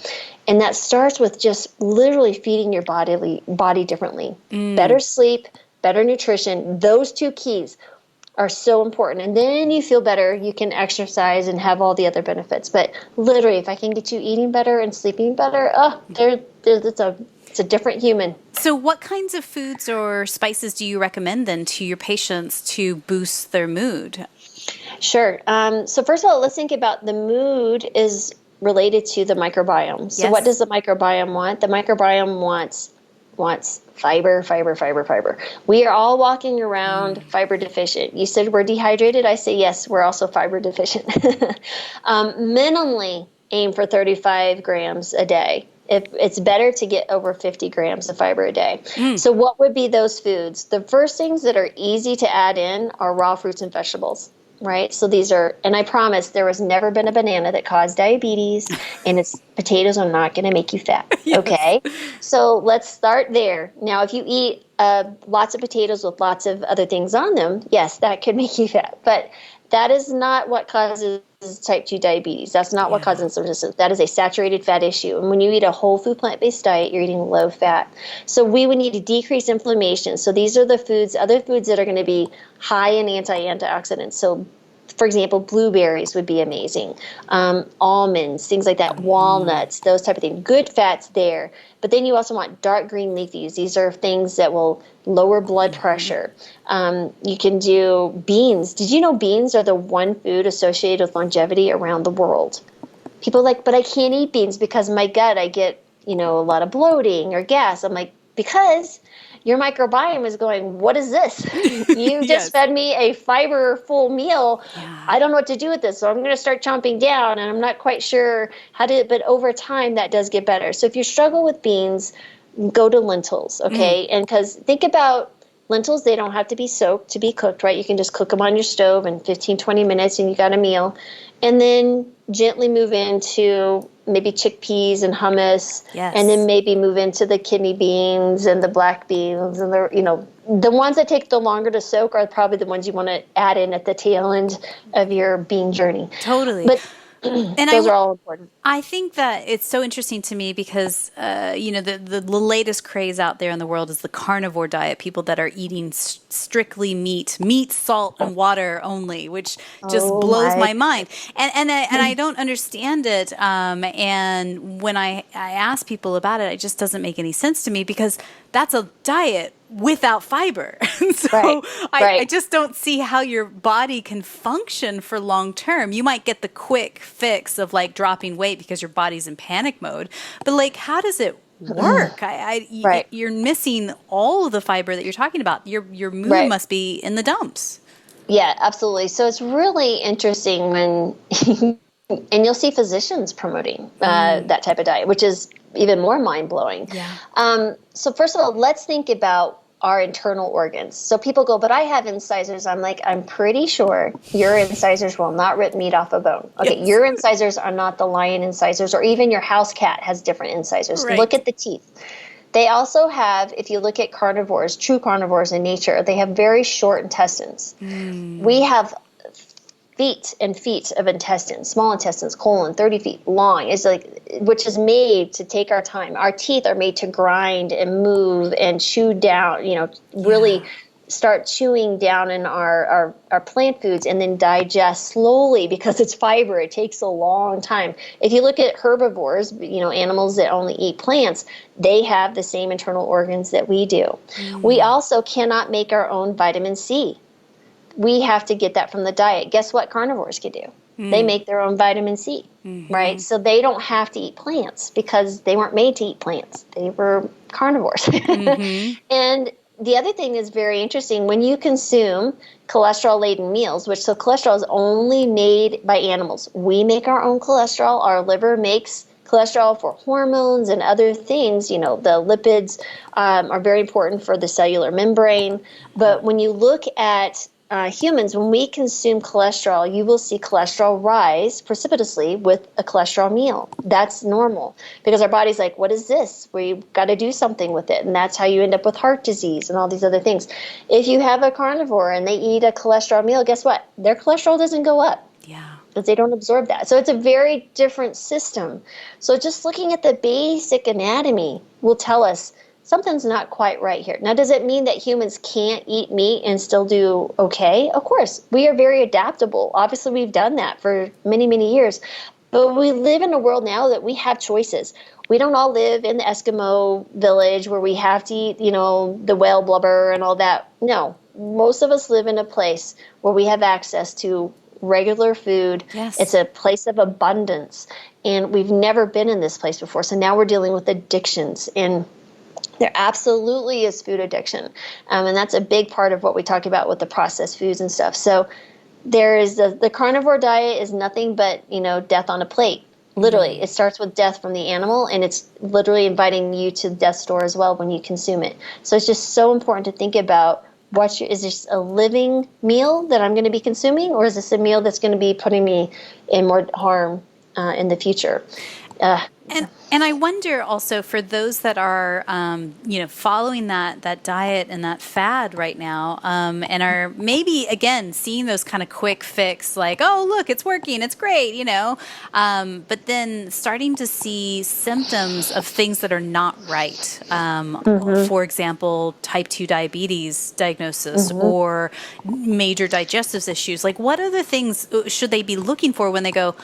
And that starts with just literally feeding your body differently. Better sleep, better nutrition. Those two keys are so important. And then you feel better, you can exercise and have all the other benefits. But literally, if I can get you eating better and sleeping better, it's a different human. So what kinds of foods or spices do you recommend then to your patients to boost their mood? Sure. So first of all, let's think about the mood is related to the microbiome. So what does the microbiome want? The microbiome wants fiber, fiber, fiber, fiber. We are all walking around fiber deficient. You said we're dehydrated. I say yes, we're also fiber deficient. Minimally aim for 35 grams a day. It's better to get over 50 grams of fiber a day. So what would be those foods? The first things that are easy to add in are raw fruits and vegetables. Right? So these are, and I promise there has never been a banana that caused diabetes, and potatoes are not going to make you fat. Yes. Okay? So let's start there. Now, if you eat lots of potatoes with lots of other things on them, yes, that could make you fat. But that is not what causes type 2 diabetes. That's not what causes insulin resistance. That is a saturated fat issue. And when you eat a whole food plant-based diet, you're eating low fat. So we would need to decrease inflammation. So these are the other foods that are going to be high in antioxidants. So for example, blueberries would be amazing. Almonds, things like that, walnuts, those type of things. Good fats there. But then you also want dark green leafies. These are things that will lower blood pressure. You can do beans. Did you know beans are the one food associated with longevity around the world? People are like, but I can't eat beans because my gut, I get, a lot of bloating or gas. I'm like, because your microbiome is going, what is this? You just fed me a fiber-full meal. Yeah. I don't know what to do with this, so I'm going to start chomping down, and I'm not quite sure how to, but over time, that does get better. So if you struggle with beans, go to lentils, okay? And because think about lentils, they don't have to be soaked to be cooked, right? You can just cook them on your stove in 15, 20 minutes, and you got a meal. And then gently move into maybe chickpeas and hummus, and then maybe move into the kidney beans and the black beans, and the ones that take the longer to soak are probably the ones you want to add in at the tail end of your bean journey. Totally. But those are all important. I think that it's so interesting to me because, the latest craze out there in the world is the carnivore diet, people that are eating strictly meat, salt, and water only, which just blows my mind. And I don't understand it. And when I ask people about it, it just doesn't make any sense to me because that's a diet without fiber. So I just don't see how your body can function for long term. You might get the quick fix of like dropping weight because your body's in panic mode, but like, how does it work? You're missing all of the fiber that you're talking about. Your mood must be in the dumps. Yeah, absolutely. So it's really interesting when, and you'll see physicians promoting that type of diet, which is even more mind-blowing. Yeah. So first of all, let's think about our internal organs. So people go, but I have incisors. I'm like, I'm pretty sure your incisors will not rip meat off a bone. Okay, yes. Your incisors are not the lion incisors, or even your house cat has different incisors. Right. Look at the teeth. They also have, if you look at carnivores, true carnivores in nature, they have very short intestines. We have feet and feet of intestines, small intestines, colon, 30 feet long, which is made to take our time. Our teeth are made to grind and move and chew down, really start chewing down in our plant foods and then digest slowly because it's fiber. It takes a long time. If you look at herbivores, animals that only eat plants, they have the same internal organs that we do. We also cannot make our own vitamin C. We have to get that from the diet. Guess what carnivores can do? They make their own vitamin C, right? So they don't have to eat plants because they weren't made to eat plants. They were carnivores. And the other thing is very interesting. When you consume cholesterol-laden meals, so cholesterol is only made by animals. We make our own cholesterol. Our liver makes cholesterol for hormones and other things. The lipids are very important for the cellular membrane. But when you look at humans, when we consume cholesterol, you will see cholesterol rise precipitously with a cholesterol meal. That's normal because our body's like, what is this? We've got to do something with it. And that's how you end up with heart disease and all these other things. If you have a carnivore and they eat a cholesterol meal, guess what? Their cholesterol doesn't go up. Yeah. Because they don't absorb that. So it's a very different system. So just looking at the basic anatomy will tell us something's not quite right here. Now, does it mean that humans can't eat meat and still do okay? Of course. We are very adaptable. Obviously, we've done that for many, many years. But we live in a world now that we have choices. We don't all live in the Eskimo village where we have to eat, the whale blubber and all that. No, most of us live in a place where we have access to regular food. Yes. It's a place of abundance. And we've never been in this place before. So now we're dealing with addictions. And there absolutely is food addiction. And that's a big part of what we talk about with the processed foods and stuff. So there is the carnivore diet is nothing but, death on a plate. Literally, it starts with death from the animal, and it's literally inviting you to the death door as well when you consume it. So it's just so important to think about is this a living meal that I'm going to be consuming, or is this a meal that's going to be putting me in more harm in the future? And I wonder also for those that are, following that diet and that fad right now, and are maybe again seeing those kind of quick fix, like, oh look, it's working, it's great, but then starting to see symptoms of things that are not right. For example, type 2 diabetes diagnosis or major digestive issues. Like, what other things should they be looking for when they go,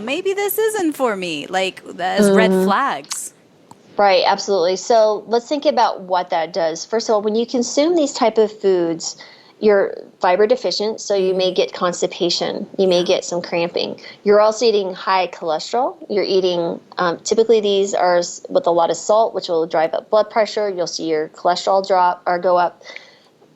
maybe this isn't for me, like as red flags? Right, absolutely. So let's think about what that does. First of all, when you consume these type of foods, you're fiber deficient, so you may get constipation. You may get some cramping. You're also eating high cholesterol. You're eating, typically these are with a lot of salt, which will drive up blood pressure. You'll see your cholesterol drop or go up.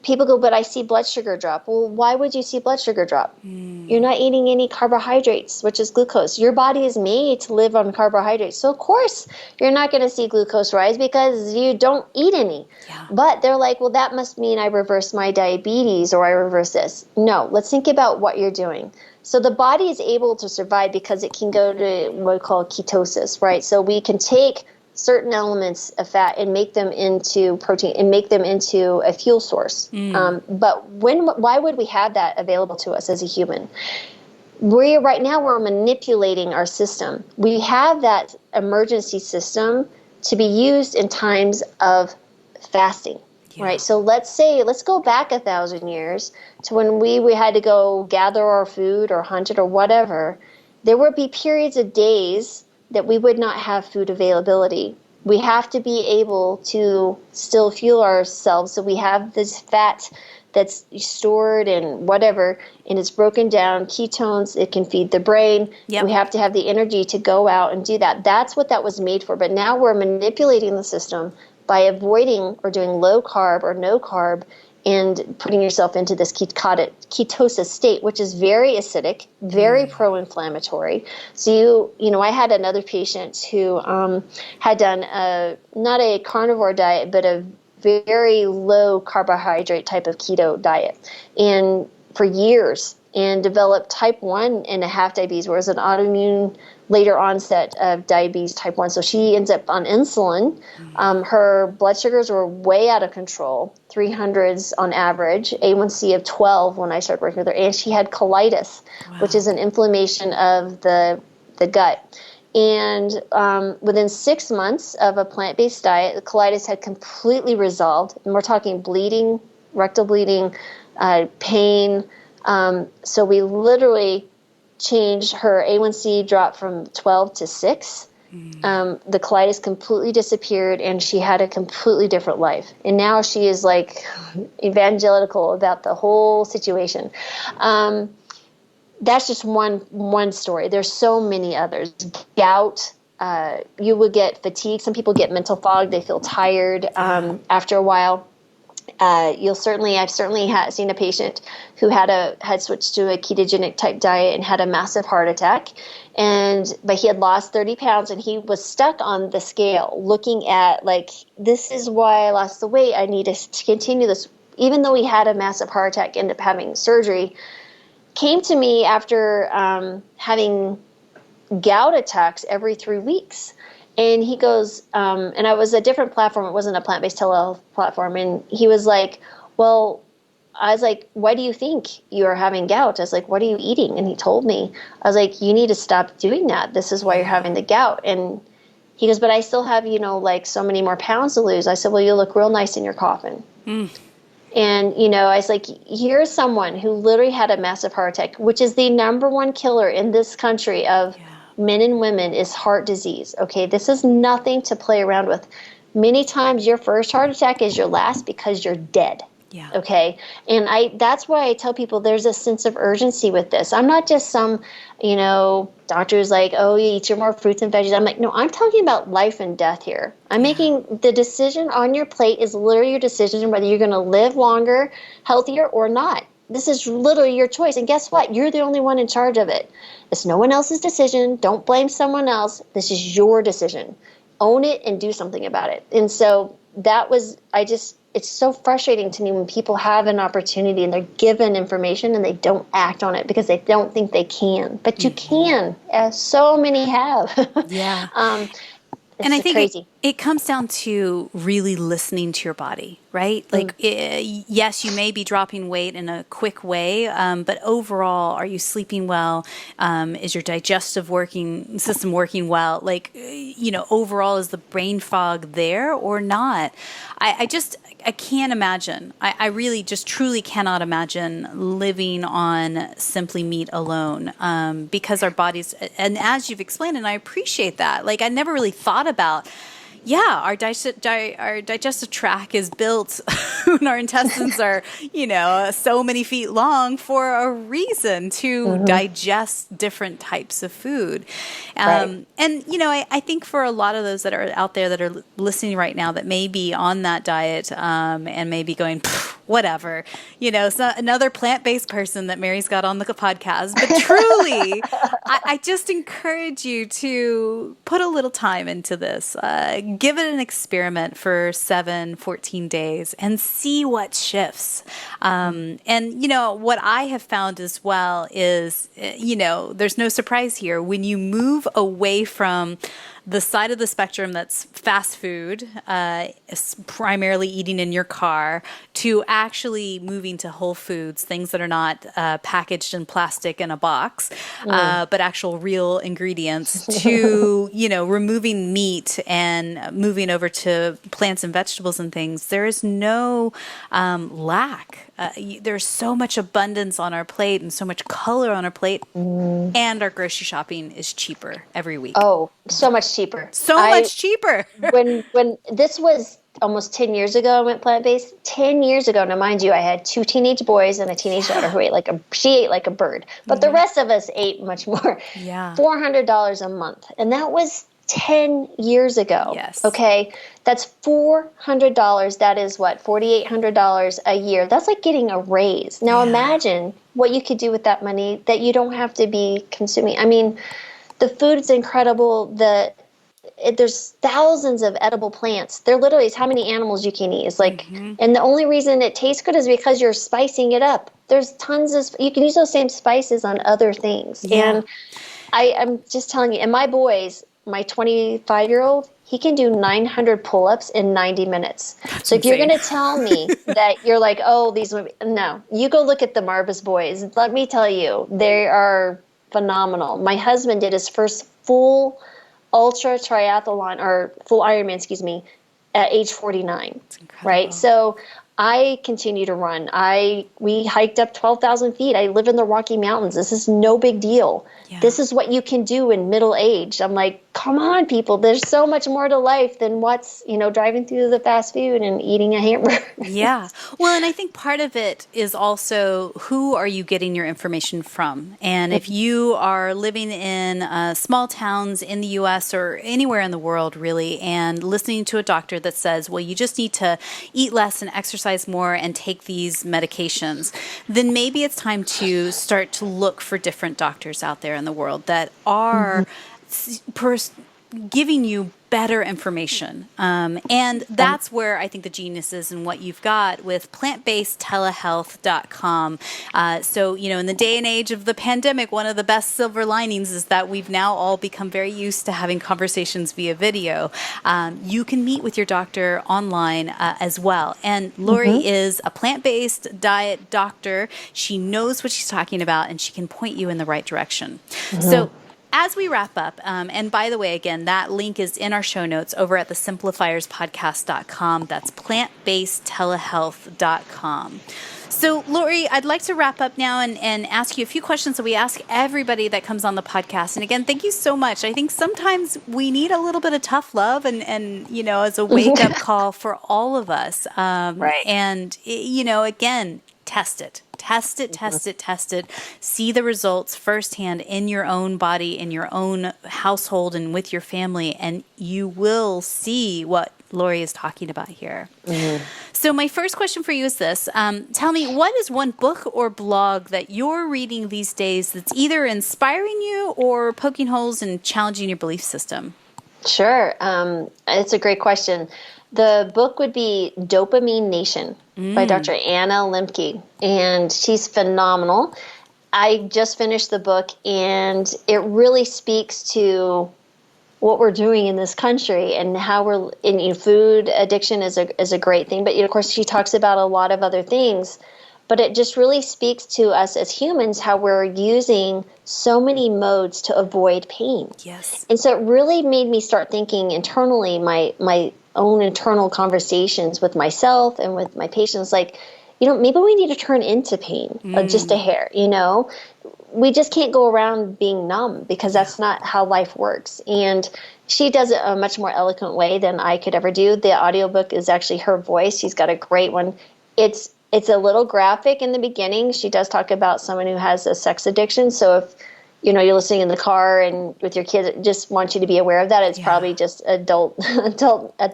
People go, but I see blood sugar drop. Well, why would you see blood sugar drop? You're not eating any carbohydrates, which is glucose. Your body is made to live on carbohydrates. So, of course, you're not going to see glucose rise because you don't eat any. Yeah. But they're like, well, that must mean I reverse my diabetes or I reverse this. No, let's think about what you're doing. So the body is able to survive because it can go to what we call ketosis, right? So we can take certain elements of fat and make them into protein and make them into a fuel source. But why would we have that available to us as a human? Right now we're manipulating our system. We have that emergency system to be used in times of fasting. Yeah. Right. So let's go back 1,000 years to when we had to go gather our food or hunt it or whatever. There would be periods of days that we would not have food availability. We have to be able to still fuel ourselves. So we have this fat that's stored and whatever, and it's broken down, ketones, it can feed the brain. Yep. We have to have the energy to go out and do that. That's what that was made for. But now we're manipulating the system by avoiding or doing low carb or no carb and putting yourself into this ketosis state, which is very acidic, very pro-inflammatory. So I had another patient who had done not a carnivore diet, but a very low carbohydrate type of keto diet, and for years, and developed type 1.5 diabetes, whereas an autoimmune later onset of diabetes type 1. So she ends up on insulin. Her blood sugars were way out of control, 300s on average, A1C of 12 when I started working with her. And she had colitis, which is an inflammation of the gut. And within 6 months of a plant-based diet, the colitis had completely resolved. And we're talking bleeding, rectal bleeding, pain. So we literally changed her A1C, dropped from 12 to 6. The colitis completely disappeared, and she had a completely different life. And now she is like evangelical about the whole situation. That's just one story. There's so many others. Gout. You would get fatigue. Some people get mental fog. They feel tired after a while. I've certainly seen a patient who had switched to a ketogenic type diet and had a massive heart attack, but he had lost 30 pounds and he was stuck on the scale looking at like, this is why I lost the weight. I need to continue this. even though he had a massive heart attack, ended up having surgery, came to me after having gout attacks every 3 weeks. And he goes, and I was a different platform. It wasn't a plant-based telehealth platform. And he was like, well, I was like, why do you think you're having gout? I was like, what are you eating? And he told me. I was like, you need to stop doing that. This is why you're having the gout. And he goes, but I still have, like so many more pounds to lose. I said, well, you look real nice in your coffin. And, I was like, here's someone who literally had a massive heart attack, which is the number one killer in this country of men and women is heart disease. Okay, this is nothing to play around with. Many times your first heart attack is your last because you're dead. Yeah. Okay. And that's why I tell people there's a sense of urgency with this. I'm not just some, doctor's like, oh, you eat your more fruits and veggies. I'm like, no, I'm talking about life and death here. I'm making the decision on your plate is literally your decision whether you're going to live longer, healthier or not. This is literally your choice. And guess what? You're the only one in charge of it. It's no one else's decision. Don't blame someone else. This is your decision. Own it and do something about it. And so it's so frustrating to me when people have an opportunity and they're given information and they don't act on it because they don't think they can. But you can, as so many have. Yeah. And I think crazy. It comes down to really listening to your body, right? Like, yes, you may be dropping weight in a quick way, but overall, are you sleeping well? Is your digestive system working well? Like, overall, is the brain fog there or not? I can't imagine. I really just truly cannot imagine living on simply meat alone because our bodies, and as you've explained, and I appreciate that, like I never really thought about, our digestive tract is built and our intestines are, so many feet long for a reason to digest different types of food. And, I think for a lot of those that are out there that are listening right now that may be on that diet and maybe going, whatever, it's not another plant-based person that Mary's got on the podcast, but truly, I just encourage you to put a little time into this. Give it an experiment for 14 days and see what shifts. And, what I have found as well is, there's no surprise here. When you move away from the side of the spectrum that's fast food, primarily eating in your car, to actually moving to whole foods, things that are not packaged in plastic in a box, but actual real ingredients, to, removing meat and moving over to plants and vegetables and things, there is no lack. There's so much abundance on our plate and so much color on our plate, and our grocery shopping is cheaper every week. Oh, so much cheaper. Much cheaper. when this was almost 10 years ago, I went plant-based. 10 years ago, now mind you, I had 2 teenage boys and a teenage daughter who ate she ate like a bird. But the rest of us ate much more. Yeah. $400 a month. And that was 10 years ago. Yes. Okay. That's $400. That is what? $4,800 a year. That's like getting a raise. Now imagine what you could do with that money that you don't have to be consuming. I mean, the food's incredible. There's thousands of edible plants. There literally is how many animals you can eat. It's like, and the only reason it tastes good is because you're spicing it up. There's you can use those same spices on other things. Yeah. And I'm just telling you, and my boys, my 25-year-old, he can do 900 pull-ups in 90 minutes. That's so if insane. You're going to tell me that you're like, oh, these women, no, you go look at the Marbas boys. Let me tell you, they are phenomenal. My husband did his first full ultra triathlon, or full Ironman, at age 49. Right? So I continue to run. We hiked up 12,000 feet. I live in the Rocky Mountains. This is no big deal. Yeah. This is what you can do in middle age. I'm like, come on, people. There's so much more to life than what's, driving through the fast food and eating a hamburger. Yeah. Well, and I think part of it is also who are you getting your information from? And if you are living in small towns in the U.S. or anywhere in the world, really, and listening to a doctor that says, well, you just need to eat less and exercise more and take these medications, then maybe it's time to start to look for different doctors out there in the world that are giving you better information. And that's where I think the genius is in what you've got with Plantbased telehealth.com. So, in the day and age of the pandemic, one of the best silver linings is that we've now all become very used to having conversations via video. You can meet with your doctor online as well. And Laurie is a plant-based diet doctor. She knows what she's talking about, and she can point you in the right direction. So as we wrap up, and by the way, again, that link is in our show notes over at the simplifierspodcast.com. That's plantbasedtelehealth.com. So, Laurie, I'd like to wrap up now and ask you a few questions that we ask everybody that comes on the podcast. And again, thank you so much. I think sometimes we need a little bit of tough love and as a wake-up call for all of us. Right. And, again, test it. Test it. See the results firsthand in your own body, in your own household, and with your family, and you will see what Laurie is talking about here. So my first question for you is this. Tell me, what is one book or blog that you're reading these days that's either inspiring you or poking holes and challenging your belief system? Sure. It's a great question. The book would be Dopamine Nation by Dr. Anna Lemke, and she's phenomenal. I just finished the book, and it really speaks to what we're doing in this country and how we're in food addiction is a great thing. But of course, she talks about a lot of other things. But it just really speaks to us as humans how we're using so many modes to avoid pain. Yes. And so it really made me start thinking internally, my own internal conversations with myself and with my patients, like, maybe we need to turn into pain, just a hair, We just can't go around being numb because that's not how life works. And she does it a much more eloquent way than I could ever do. The audiobook is actually her voice. She's got a great one. It's a little graphic in the beginning. She does talk about someone who has a sex addiction. So if you're listening in the car and with your kids, just want you to be aware of that. It's probably just adult at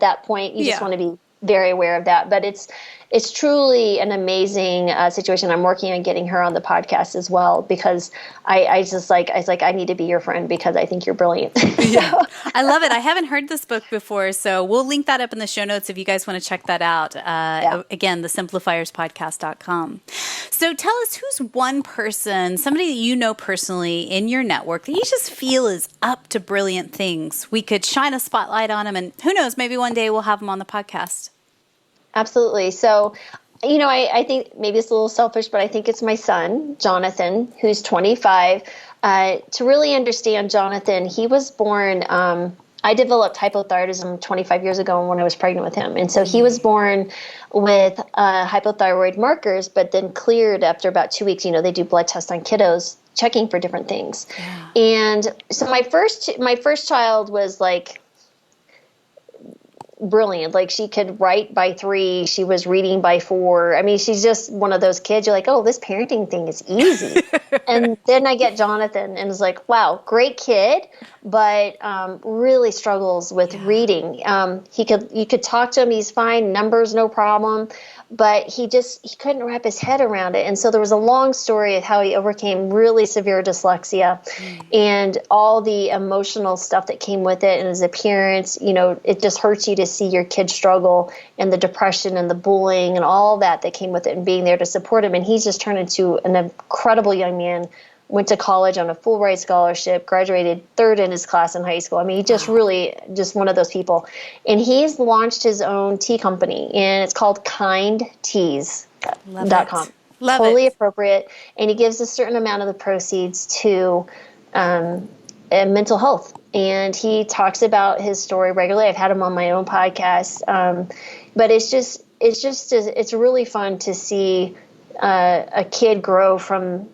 that point. You just want to be very aware of that. But it's truly an amazing situation. I'm working on getting her on the podcast as well because I was like, I need to be your friend because I think you're brilliant. Yeah. I love it. I haven't heard this book before, so we'll link that up in the show notes if you guys want to check that out. Again, the simplifierspodcast.com. So tell us, who's one person, somebody that you know personally in your network that you just feel is up to brilliant things? We could shine a spotlight on them, and who knows, maybe one day we'll have them on the podcast. Absolutely. So, I think maybe it's a little selfish, but I think it's my son, Jonathan, who's 25. To really understand Jonathan, he was born, I developed hypothyroidism 25 years ago when I was pregnant with him. And so he was born with hypothyroid markers, but then cleared after about 2 weeks. They do blood tests on kiddos, checking for different things. Yeah. And so my first child was like brilliant. Like, she could write by 3. She was reading by 4. I mean, she's just one of those kids. You're like, oh, this parenting thing is easy. And then I get Jonathan and it's like, wow, great kid, but really struggles with reading. You could talk to him. He's fine. Numbers, no problem. But he couldn't wrap his head around it. And so there was a long story of how he overcame really severe dyslexia and all the emotional stuff that came with it and his appearance. It just hurts you to see your kid struggle, and the depression and the bullying and all that came with it, and being there to support him. And he's just turned into an incredible young man. Went to college on a full ride scholarship, graduated 3rd in his class in high school. I mean, he just really just one of those people. And he's launched his own tea company, and it's called kindteas.com. Totally appropriate. And he gives a certain amount of the proceeds to mental health. And he talks about his story regularly. I've had him on my own podcast. But it's really fun to see a kid grow from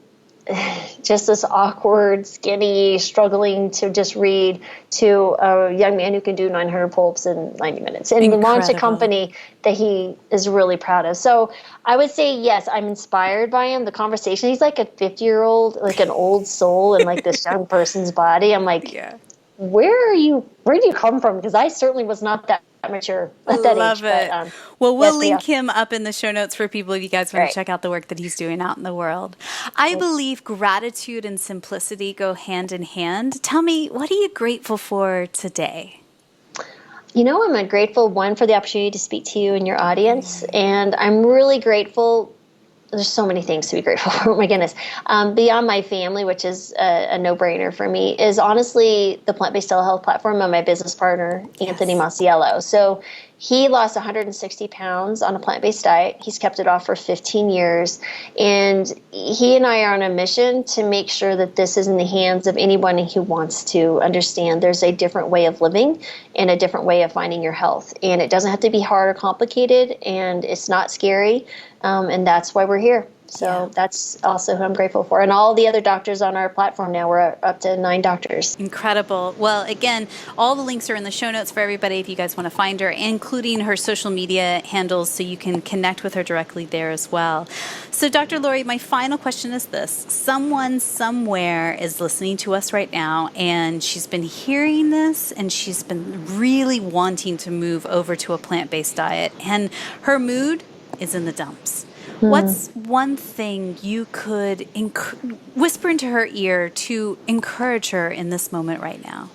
just this awkward, skinny, struggling to just read, to a young man who can do 900 pull-ups in 90 minutes and launch a company that he is really proud of. So I would say, yes, I'm inspired by him. The conversation, he's like a 50-year-old, like an old soul in like this young person's body. I'm like, where do you come from? Because I certainly was not that mature at that Love age. It. But, well, we'll link him up in the show notes for people if you guys want to check out the work that he's doing out in the world. I believe gratitude and simplicity go hand in hand. Tell me, what are you grateful for today? I'm grateful, one, for the opportunity to speak to you and your audience. And I'm really grateful. There's so many things to be grateful for. Oh my goodness. Beyond my family, which is a no-brainer for me, is honestly the plant-based telehealth platform and my business partner, Anthony Masiello. So he lost 160 pounds on a plant-based diet. He's kept it off for 15 years. And he and I are on a mission to make sure that this is in the hands of anyone who wants to understand there's a different way of living and a different way of finding your health. And it doesn't have to be hard or complicated, and it's not scary. And that's why we're here. So that's also who I'm grateful for. And all the other doctors on our platform now, we're up to 9 doctors. Incredible. Well, again, all the links are in the show notes for everybody if you guys want to find her, including her social media handles, so you can connect with her directly there as well. So, Dr. Laurie, my final question is this. Someone somewhere is listening to us right now, and she's been hearing this, and she's been really wanting to move over to a plant-based diet, and her mood is in the dumps. What's one thing you could whisper into her ear to encourage her in this moment right now?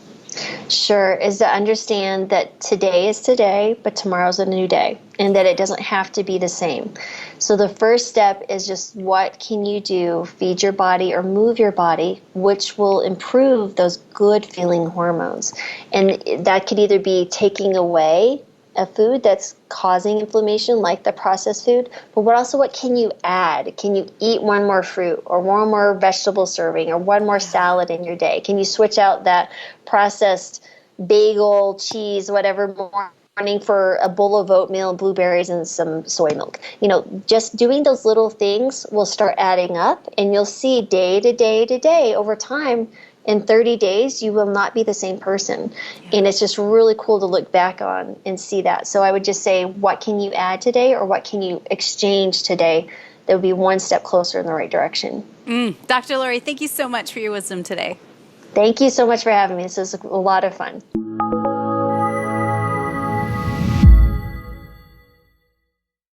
Sure, is to understand that today is today, but tomorrow's a new day, and that it doesn't have to be the same. So the first step is just, what can you do? Feed your body or move your body, which will improve those good feeling hormones. And that could either be taking away a food that's causing inflammation, like the processed food, but what can you add? Can you eat one more fruit or one more vegetable serving or one more salad in your day? Can you switch out that processed bagel, cheese, whatever, morning for a bowl of oatmeal, blueberries, and some soy milk? Just doing those little things will start adding up, and you'll see day to day to day over time. In 30 days, you will not be the same person. And it's just really cool to look back on and see that. So I would just say, what can you add today, or what can you exchange today that would be one step closer in the right direction? Dr. Laurie, thank you so much for your wisdom today. Thank you so much for having me. This was a lot of fun.